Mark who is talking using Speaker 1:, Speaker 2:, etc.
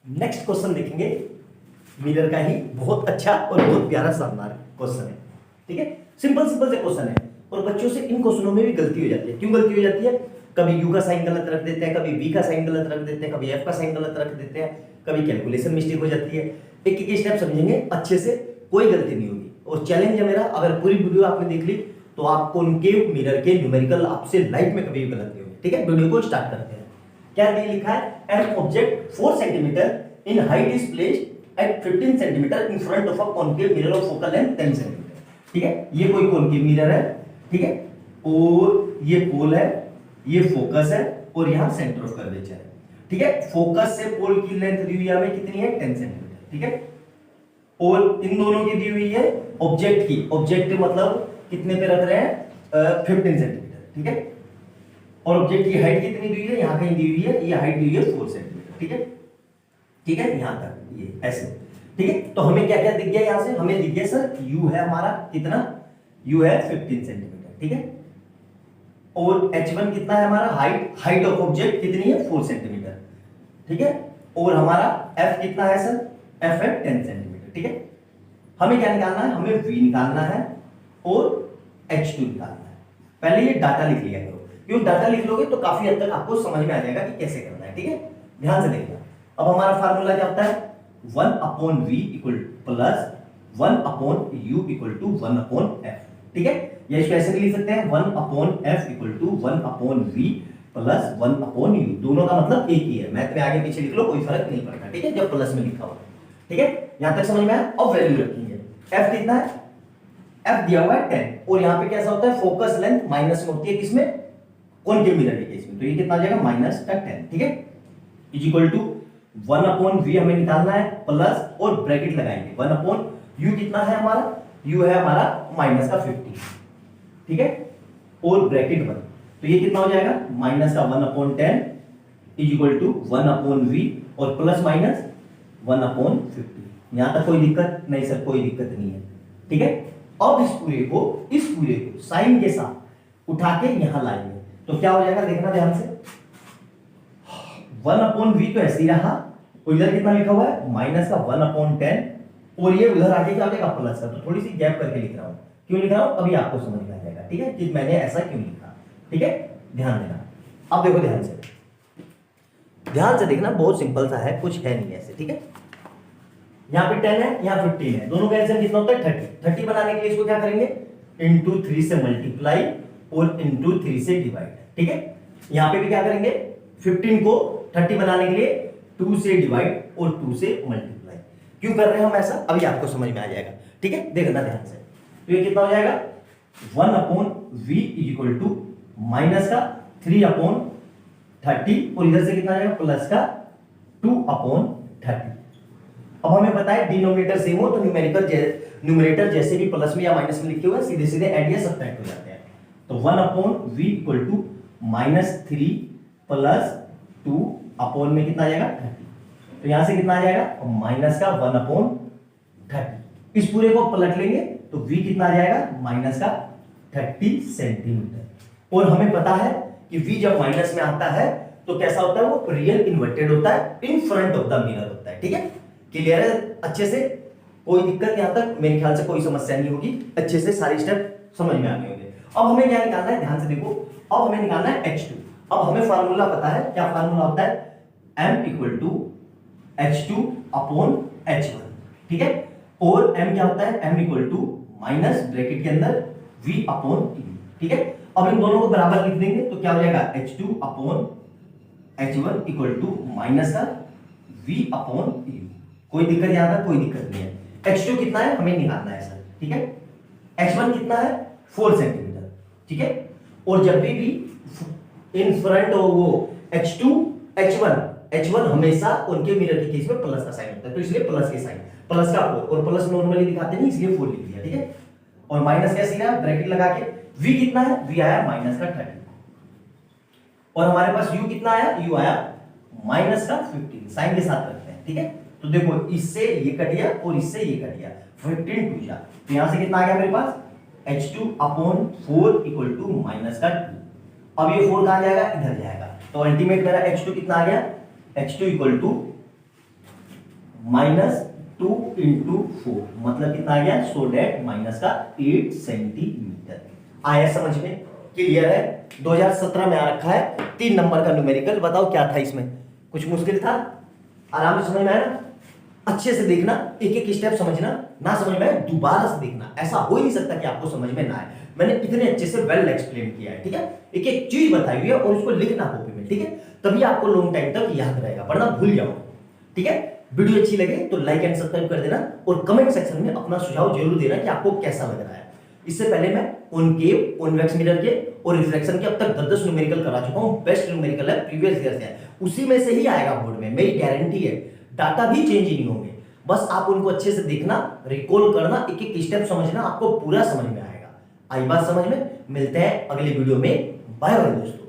Speaker 1: Next question देखेंगे mirror का ही, बहुत अच्छा और बहुत प्यारा शानदार क्वेश्चन है। ठीक है, सिंपल सिंपल से क्वेश्चन है और बच्चों से इन क्वेश्चनों में भी गलती हो जाती है। क्यों गलती हो जाती है? कभी यू का साइन गलत रख देते हैं, कभी वी का साइन गलत रख देते हैं, कभी एफ का साइन गलत रख देते हैं, कभी कैलकुलेशन मिस्टेक हो जाती है। एक एक स्टेप समझेंगे अच्छे से, कोई गलती नहीं होगी। और चैलेंज है मेरा, अगर पूरी वीडियो आपने देख ली तो आपको उनके मिरर के न्यूमेरिकल आपसे लाइफ में कभी भी गलत नहीं होगी। ठीक है, वीडियो को स्टार्ट करते हैं। क्या लिखा है? An object 4 centimetre in height is placed at 15 centimetre in front of a concave mirror of focal length 10 centimetre. ठीक है, ये कोई कॉनकेव मिरर है। ठीक है, और ये पोल है, ये फोकस है और यहां सेंटर ऑफ कर्वेचर है। ठीक है, फोकस से पोल की लेंथ दी हुई है हमें कितनी है? 10 सेंटीमीटर। ठीक है, और इन दोनों की दी हुई है ऑब्जेक्ट की, ऑब्जेक्ट मतलब कितने पे रख रहे हैं? 15 सेंटीमीटर। ठीक है, और ऑब्जेक्ट की हाइट कितनी दी हुई है? यहां कहीं दी हुई है, ये हाइट दी हुई है 4 सेंटीमीटर। ठीक है, ठीक है, यहां तक ये ऐसे। ठीक है, तो हमें क्या क्या दिख गया यहां से? हमें दिख गया सर u है हमारा कितना? u है 15 सेंटीमीटर। ठीक है, और h1 कितना है हमारा? हाइट ऑफ ऑब्जेक्ट कितनी है? 4 सेंटीमीटर। ठीक है, और हमारा f कितना है सर? f है 10 सेंटीमीटर। ठीक है, हमें क्या निकालना है? हमें v निकालना है और h2 निकालना है। पहले ये डाटा लिख लिया करो, क्यों? डाटा लिख लोगे तो काफी हद तक आपको समझ में आ जाएगा कि कैसे करना है। ठीक है, ध्यान से देखना। अब हमारा फार्मूला क्या होता है? 1/v equal plus 1/u equal to 1/f। ठीक है, या इसको ऐसे भी लिख सकते हैं 1/f equal to 1/v plus 1/u। दोनों का मतलब एक ही है, मैथ में आगे पीछे लिख लो कोई फर्क नहीं पड़ता। ठीक है, जब प्लस में लिखा हो। ठीक है, यहां तक समझ में आया? अब वैल्यू रखेंगे। f कितना है? f दिया हुआ है 10, और यहां पे कैसा होता है? फोकस लेंथ माइनस में होती है, किसमें? कॉनकेव मिरर के केस में। तो ये कितना आ जाएगा? माइनस का 10। ठीक है, इज इक्वल टू 1/v हमें निकालना है, प्लस और ब्रैकेट लगाएंगे 1/u कितना है हमारा? u है हमारा माइनस का 50। ठीक है, और ब्रैकेट 1, तो ये कितना हो जाएगा? माइनस का 1/10 इज इक्वल टू 1/v और प्लस माइनस 1/50। यहां तक कोई दिक्कत नहीं सर? कोई दिक्कत नहीं है। ठीक है, अब इस पूरे को साइन के साथ उठा के यहां लाएंगे तो क्या हो जाएगा? देखना ध्यान से। 1/v तो ऐसे ही रहा, और इधर कितना लिखा हुआ है? माइनस का 1/10, और ये उधर आगे क्या हो जाएगा? प्लस का। तो थोड़ी सी गैप करके लिख रहा हूं। क्यों लिख रहा हूं? अभी आपको समझ में आ जाएगा। ठीक है, कि मैंने ऐसा क्यों लिखा। ठीक है, ध्यान देना। अब देखो ध्यान से देखना, बहुत सिंपल सा है, कुछ है नहीं ऐसे। ठीक है, यहाँ पे 10 है, यहाँ 15 है, दोनों का एलसीएम कितना होता है? 30। 30 बनाने के लिए इसको क्या करेंगे? इंटू 3 से मल्टीप्लाई और इंटू 3 से डिवाइड। ठीक है, यहाँ पे भी क्या करेंगे? 15 को 30 बनाने के लिए 2 से डिवाइड और 2 से मल्टीप्लाई। क्यों कर रहे हैं हम ऐसा? अभी आपको समझ में आ जाएगा। ठीक है, देखना ध्यान से। तो ये कितना हो जाएगा? 1/v is equal to minus का 3/30, और इधर से कितना आ जाएगा? प्लस का 2/30। अब हमें पता है डिनोमिनेटर सेम हो तो न्यूमरेटर जैसे भी प्लस में या माइनस में लिखे हुए सीधे सीधे ऐड या सब्ट्रैक्ट हो जाते हैं। तो 1/v equal to -3 plus 2 upon में कितना आ जाएगा? 30। तो यहां से कितना आ जाएगा? माइनस का 1/30। इस पूरे को पलट लेंगे तो v कितना आ जाएगा? माइनस का 30 सेंटीमीटर। और हमें पता है कि v जब माइनस में आता है तो कैसा होता है? वो रियल इन्वर्टेड होता है, in front of the mirror होता है। ठीक है, क्लियर है अच्छे से? कोई दिक्कत यहां तक मेरे ख्याल से कोई समस्या नहीं होगी, अच्छे से सारे स्टेप समझ में आ गए होंगे। अब हमें क्या निकालना है? ध्यान से देखो, अब हमें निकालना है h2। अब हमें फार्मूला पता है, क्या फार्मूला होता है? m equal to h2 upon h1। ठीक है, और m क्या होता है? m equal to minus bracket के अंदर v अपॉन u। ठीक है, अब इन दोनों को बराबर लिख देंगे तो क्या हो जाएगा? h2 upon h1 equal to minus का v अपॉन u। कोई दिक्कत यहां तक? कोई दिक्कत नहीं है। h2 कितना है हमें निकालना है सर। ठीक है, h1 कितना है? 4 सेंटीमीटर। ठीक है, और जब भी इन फ्रंट हो वो h2 h1 हमेशा उनके मिरर के केस में प्लस का साइन होता है, तो इसलिए प्लस के साइन, प्लस का 4, और प्लस नॉर्मली दिखाते नहीं इसलिए 4 लिख दिया। ठीक है, और माइनस कैसे आया? ब्रैकेट लगा के। v कितना है? v आया माइनस का 30, और हमारे पास u कितना आया? u आया माइनस का 15। साइन के साथ रखते हैं। ठीक है, तो देखो इससे ये कट गया और इससे ये कट गया, 15 2 जा, तो यहां से कितना आ गया मेरे पास? h2 upon 4 equal to minus का 2। अब ये 4 कहां जाएगा? इधर जाएगा, तो अल्टीमेट मेरा h2 कितना आ गया? h2 इक्वल टू -2 × 4 मतलब कितना आ गया, सो डेट माइनस का 8 सेंटीमीटर। आया समझ में? क्लियर है? 2017 में आ रखा है 3 नंबर का न्यूमेरिकल। बताओ क्या था इसमें, कुछ मुश्किल था? आराम से समझ में आया ना? अच्छे से देखना, एक एक स्टेप समझना, ना समझ में आए दोबारा से देखना। ऐसा हो ही नहीं सकता कि आपको समझ में ना आए। मैंने इतने अच्छे से वेल एक्सप्लेन किया है, ठीक है? एक एक चीज बताई हुई है और उसको लिखना कॉपी में, ठीक है? तभी आपको लॉन्ग टाइम तक याद रहेगा, वरना भूल जाओ, ठीक है? वीडियो अच्छी लगे तो लाइक एंड सब्सक्राइब कर देना और कमेंट सेक्शन में अपना सुझाव जरूर देना कि आपको कैसा लग रहा है। इससे पहले मैं कॉनकेव, कॉन्वेक्स मिरर के और रिफ्लेक्शन के अब तक 10-10 न्यूमेरिकल करा चुका हूं। बेस्ट न्यूमेरिकल है, प्रीवियस ईयर से है, उसी में से ही आएगा बोर्ड में, मेरी गारंटी है। डाटा भी चेंज ही नहीं होंगे, बस आप उनको अच्छे से देखना, रिकॉल करना, एक एक स्टेप समझना, आपको पूरा समझ में आएगा। आई बात समझ में? मिलते हैं अगली वीडियो में। बाय बाय दोस्तों।